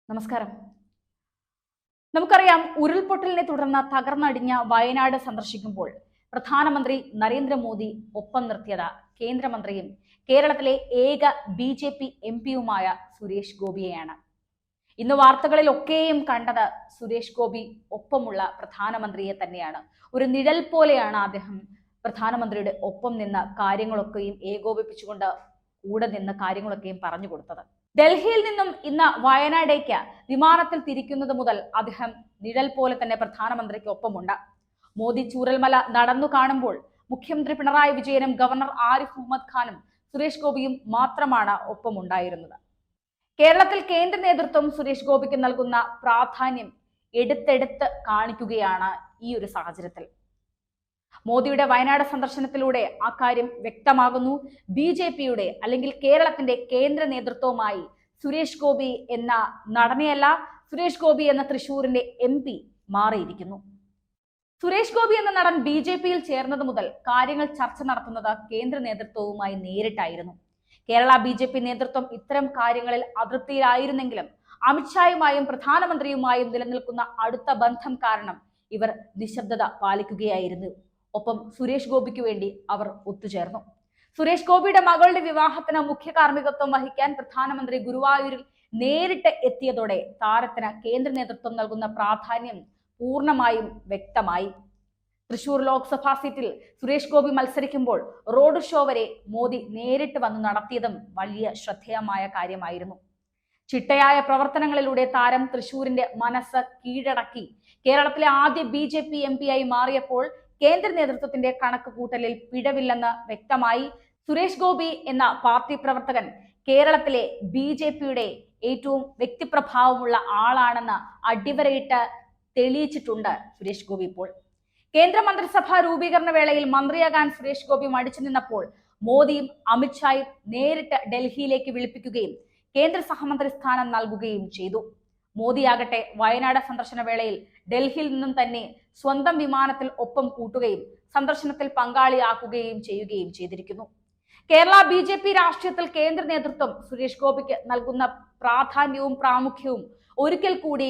നമസ്കാരം. നമുക്കറിയാം, ഉരുൾപൊട്ടലിനെ തുടർന്ന് തകർന്നടിഞ്ഞ വയനാട് സന്ദർശിക്കുമ്പോൾ പ്രധാനമന്ത്രി നരേന്ദ്രമോദി ഒപ്പം നിർത്തിയത് കേന്ദ്രമന്ത്രിയും കേരളത്തിലെ ഏക BJP MP-യുമായ സുരേഷ് ഗോപിയെയാണ്. ഇന്ന് വാർത്തകളിലൊക്കെയും കണ്ടത് സുരേഷ് ഗോപി ഒപ്പമുള്ള പ്രധാനമന്ത്രിയെ തന്നെയാണ്. ഒരു നിഴൽ പോലെയാണ് അദ്ദേഹം പ്രധാനമന്ത്രിയുടെ ഒപ്പം നിന്ന് കാര്യങ്ങളൊക്കെയും ഏകോപിപ്പിച്ചുകൊണ്ട് കൂടെ നിന്ന് കാര്യങ്ങളൊക്കെയും പറഞ്ഞു കൊടുത്തത്. ഡൽഹിയിൽ നിന്നും ഇന്ന് വയനാടേക്ക് വിമാനത്തിൽ തിരിക്കുന്നത് മുതൽ അദ്ദേഹം നിഴൽ പോലെ തന്നെ പ്രധാനമന്ത്രിക്ക് ഒപ്പമുണ്ട്. മോദി ചൂരൽമല നടന്നു കാണുമ്പോൾ മുഖ്യമന്ത്രി പിണറായി വിജയനും ഗവർണർ ആരിഫ് മുഹമ്മദ് ഖാനും സുരേഷ് ഗോപിയും മാത്രമാണ് ഒപ്പമുണ്ടായിരുന്നത്. കേരളത്തിൽ കേന്ദ്ര നേതൃത്വം സുരേഷ് ഗോപിക്ക് നൽകുന്ന പ്രാധാന്യം എടുത്തെടുത്ത് കാണിക്കുകയാണ് ഈ ഒരു സാഹചര്യത്തിൽ. മോദിയുടെ വയനാട് സന്ദർശനത്തിലൂടെ ആ കാര്യം വ്യക്തമാകുന്നു. BJP-യുടെ അല്ലെങ്കിൽ കേരളത്തിന്റെ കേന്ദ്ര നേതൃത്വവുമായി സുരേഷ് ഗോപി എന്ന നടനെയല്ല, സുരേഷ് ഗോപി എന്ന തൃശൂരിന്റെ MP മാറിയിരിക്കുന്നു. സുരേഷ് ഗോപി എന്ന നടൻ BJP-യിൽ ചേർന്നത് മുതൽ കാര്യങ്ങൾ ചർച്ച നടത്തുന്നത് കേന്ദ്ര നേതൃത്വവുമായി നേരിട്ടായിരുന്നു. കേരള BJP നേതൃത്വം ഇത്തരം കാര്യങ്ങളിൽ അതൃപ്തിയിലായിരുന്നെങ്കിലും അമിത്ഷായുമായും പ്രധാനമന്ത്രിയുമായും നിലനിൽക്കുന്ന അടുത്ത ബന്ധം കാരണം ഇവർ നിശബ്ദത പാലിക്കുകയായിരുന്നു. ഒപ്പം സുരേഷ് ഗോപിക്ക് വേണ്ടി അവർ ഒത്തുചേർന്നു. സുരേഷ് ഗോപിയുടെ മകളുടെ വിവാഹത്തിന് മുഖ്യ കാർമ്മികത്വം വഹിക്കാൻ പ്രധാനമന്ത്രി ഗുരുവായൂരിൽ നേരിട്ട് എത്തിയതോടെ താരത്തിന് കേന്ദ്ര നേതൃത്വം നൽകുന്ന പ്രാധാന്യം പൂർണ്ണമായും വ്യക്തമായി. തൃശൂർ ലോക്സഭാ സീറ്റിൽ സുരേഷ് ഗോപി മത്സരിക്കുമ്പോൾ റോഡ് ഷോ വരെ മോദി നേരിട്ട് വന്നു നടത്തിയതും വലിയ ശ്രദ്ധേയമായ കാര്യമായിരുന്നു. ചിട്ടയായ പ്രവർത്തനങ്ങളിലൂടെ താരം തൃശൂരിന്റെ മനസ്സ് കീഴടക്കി കേരളത്തിലെ ആദ്യ BJP MP-യായി മാറിയപ്പോൾ കേന്ദ്ര നേതൃത്വത്തിന്റെ കണക്ക് കൂട്ടലിൽ പിഴവില്ലെന്ന് വ്യക്തമായി. സുരേഷ് ഗോപി എന്ന പാർട്ടി പ്രവർത്തകൻ കേരളത്തിലെ BJP-യുടെ ഏറ്റവും വ്യക്തിപ്രഭാവമുള്ള ആളാണെന്ന് അടിവരയിട്ട് തെളിയിച്ചിട്ടുണ്ട് സുരേഷ് ഗോപി. ഇപ്പോൾ കേന്ദ്രമന്ത്രിസഭാ രൂപീകരണ വേളയിൽ മന്ത്രിയാകാൻ സുരേഷ് ഗോപി മടിച്ചു നിന്നപ്പോൾ മോദിയും അമിത്ഷായും നേരിട്ട് ഡൽഹിയിലേക്ക് വിളിപ്പിക്കുകയും കേന്ദ്ര സഹമന്ത്രി സ്ഥാനം നൽകുകയും ചെയ്തു. മോദിയാകട്ടെ വയനാട് സന്ദർശന വേളയിൽ ഡൽഹിയിൽ നിന്നും തന്നെ സ്വന്തം വിമാനത്തിൽ ഒപ്പം കൂട്ടുകയും സന്ദർശനത്തിൽ പങ്കാളിയാക്കുകയും ചെയ്യുകയും ചെയ്തിരിക്കുന്നു. കേരള BJP രാഷ്ട്രീയത്തിൽ കേന്ദ്ര നേതൃത്വം സുരേഷ് ഗോപിക്ക് നൽകുന്ന പ്രാധാന്യവും പ്രാമുഖ്യവും ഒരിക്കൽ കൂടി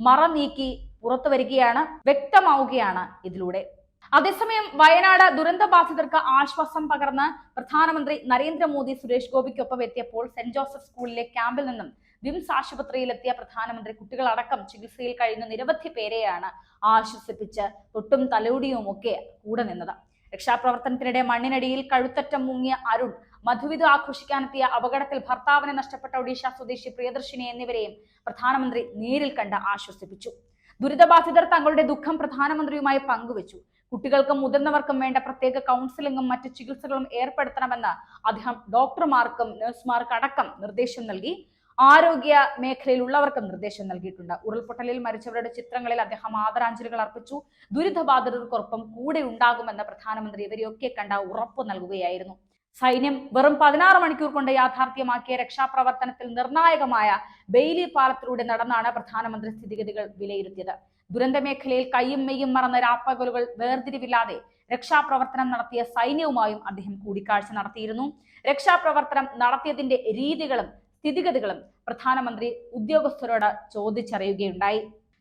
മറനീക്കി പുറത്തു വരികയാണ്, വ്യക്തമാവുകയാണ് ഇതിലൂടെ. അതേസമയം വയനാട് ദുരന്തബാധിതർക്ക് ആശ്വാസം പകർന്ന് പ്രധാനമന്ത്രി നരേന്ദ്രമോദി സുരേഷ് ഗോപിക്കൊപ്പം എത്തിയപ്പോൾ സെന്റ് ജോസഫ് സ്കൂളിലെ ക്യാമ്പിൽ നിന്നും വിംസ് ആശുപത്രിയിലെത്തിയ പ്രധാനമന്ത്രി കുട്ടികളടക്കം ചികിത്സയിൽ കഴിയുന്ന നിരവധി പേരെയാണ് ആശ്വസിപ്പിച്ച് തൊട്ടും തലോടിയും ഒക്കെ കൂടെ നിന്നത്. രക്ഷാപ്രവർത്തനത്തിനിടെ മണ്ണിനടിയിൽ കഴുത്തറ്റം മുങ്ങിയ അരുൺ, മധുവിധു ആഘോഷിക്കാനെത്തിയ അപകടത്തിൽ ഭർത്താവിനെ നഷ്ടപ്പെട്ട ഒഡീഷ സ്വദേശി പ്രിയദർശിനി എന്നിവരെയും പ്രധാനമന്ത്രി നേരിൽ കണ്ട് ആശ്വസിപ്പിച്ചു. ദുരിതബാധിതർ തങ്ങളുടെ ദുഃഖം പ്രധാനമന്ത്രിയുമായി പങ്കുവച്ചു. കുട്ടികൾക്കും മുതിർന്നവർക്കും വേണ്ട പ്രത്യേക കൗൺസിലിംഗും മറ്റു ചികിത്സകളും ഏർപ്പെടുത്തണമെന്ന് അദ്ദേഹം ഡോക്ടർമാർക്കും നഴ്സുമാർക്കും അടക്കം നിർദ്ദേശം നൽകി. ആരോഗ്യ മേഖലയിലുള്ളവർക്കും നിർദ്ദേശം നൽകിയിട്ടുണ്ട്. ഉരുൾപൊട്ടലിൽ മരിച്ചവരുടെ ചിത്രങ്ങളിൽ അദ്ദേഹം ആദരാഞ്ജലികൾ അർപ്പിച്ചു. ദുരിതബാധിതർക്കൊപ്പം കൂടെ ഉണ്ടാകുമെന്ന് പ്രധാനമന്ത്രി ഇവരെയൊക്കെ കണ്ട ഉറപ്പ് നൽകുകയായിരുന്നു. സൈന്യം വെറും 16 മണിക്കൂർ കൊണ്ട് യാഥാർത്ഥ്യമാക്കിയ രക്ഷാപ്രവർത്തനത്തിൽ നിർണായകമായ ബെയിലി പാലത്തിലൂടെ നടന്നാണ് പ്രധാനമന്ത്രി സ്ഥിതിഗതികൾ വിലയിരുത്തിയത്. ദുരന്ത മേഖലയിൽ കയ്യും മെയ്യും മറന്ന രാപ്പകലുകൾ വേർതിരിവില്ലാതെ രക്ഷാപ്രവർത്തനം നടത്തിയ സൈന്യവുമായും അദ്ദേഹം കൂടിക്കാഴ്ച നടത്തിയിരുന്നു. രക്ഷാപ്രവർത്തനം നടത്തിയതിന്റെ രീതികളും സ്ഥിതിഗതികളും പ്രധാനമന്ത്രി ഉദ്യോഗസ്ഥരോട് ചോദിച്ചറിയുകയുണ്ടായി.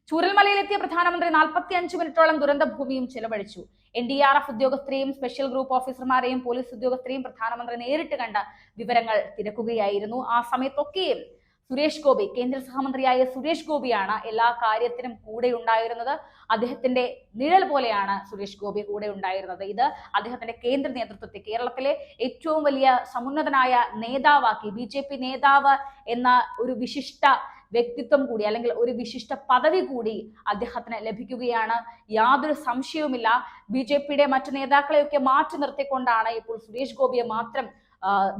ചൂരൽമലയിലെത്തിയ പ്രധാനമന്ത്രി 45 മിനിറ്റോളം ദുരന്തഭൂമിയും ചെലവഴിച്ചു. NDRF ഉദ്യോഗസ്ഥരെയും സ്പെഷ്യൽ ഗ്രൂപ്പ് ഓഫീസർമാരെയും പോലീസ് ഉദ്യോഗസ്ഥരെയും പ്രധാനമന്ത്രി നേരിട്ട് കണ്ട വിവരങ്ങൾ തിരക്കുകയായിരുന്നു. ആ സമയത്തൊക്കെയും സുരേഷ് ഗോപി, കേന്ദ്ര സഹമന്ത്രിയായ സുരേഷ് ഗോപിയാണ് എല്ലാ കാര്യത്തിനും കൂടെ ഉണ്ടായിരുന്നത്. അദ്ദേഹത്തിന്റെ നിഴൽ പോലെയാണ് സുരേഷ് ഗോപി കൂടെ ഉണ്ടായിരുന്നത്. ഇത് അദ്ദേഹത്തിന്റെ കേന്ദ്ര നേതൃത്വത്തെ കേരളത്തിലെ ഏറ്റവും വലിയ സമുന്നതനായ നേതാവാക്കി, BJP നേതാവ് എന്ന ഒരു വിശിഷ്ട വ്യക്തിത്വം കൂടി അല്ലെങ്കിൽ ഒരു വിശിഷ്ട പദവി കൂടി അദ്ദേഹത്തിന് ലഭിക്കുകയാണ്. യാതൊരു സംശയവുമില്ല. BJP-യുടെ മറ്റു നേതാക്കളെയൊക്കെ മാറ്റി നിർത്തിക്കൊണ്ടാണ് ഇപ്പോൾ സുരേഷ് ഗോപിയെ മാത്രം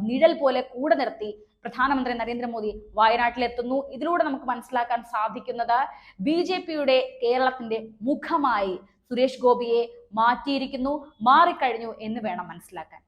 നിഴൽ പോലെ കൂടെ നിർത്തി പ്രധാനമന്ത്രി നരേന്ദ്രമോദി വയനാട്ടിലെത്തുന്നു. ഇതിലൂടെ നമുക്ക് മനസ്സിലാക്കാൻ സാധിക്കുന്നത് BJP-യുടെ കേരളത്തിന്റെ മുഖമായി സുരേഷ് ഗോപിയെ മാറ്റിയിരിക്കുന്നു, മാറിക്കഴിഞ്ഞു എന്ന് വേണം മനസ്സിലാക്കാൻ.